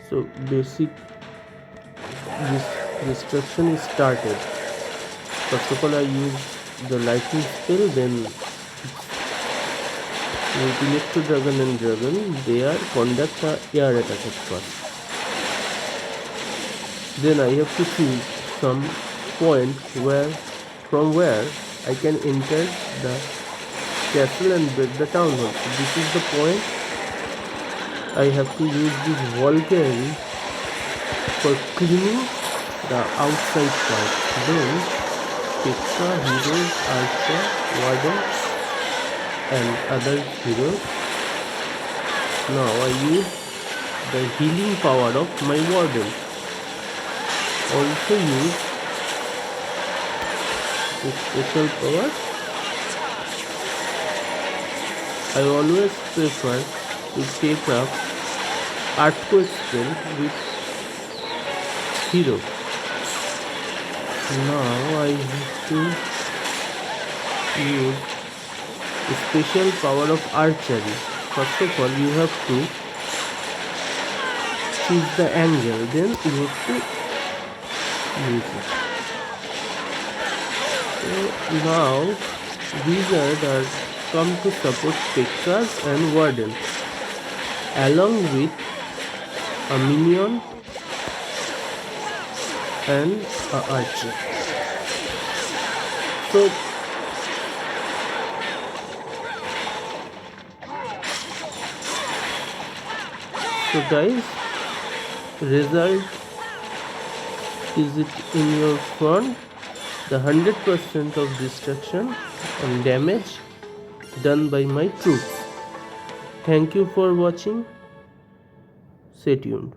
So basic this destruction is started. First of all, I use the lightning spell, then with Electro Dragon and Dragon, they are conduct a air attack at first. Then I have to choose some point from where I can enter the castle and break the town hall. So this is the point. I have to use this Valkyrie for cleaning the outside part. Then Petra, heroes, Archer, Warden and other heroes. Now I use the healing power of my Warden. Also use the special power. I always prefer to take up Earthquake spell with hero. Now I have to use the special power of archery. First of all, you have to choose the angle, then you have to use it. So now wizard are come to support Petras and Warden along with a minion and a archer. So guys, result is it in your front, the 100% of destruction and damage done by my troops. Thank you for watching. Stay tuned.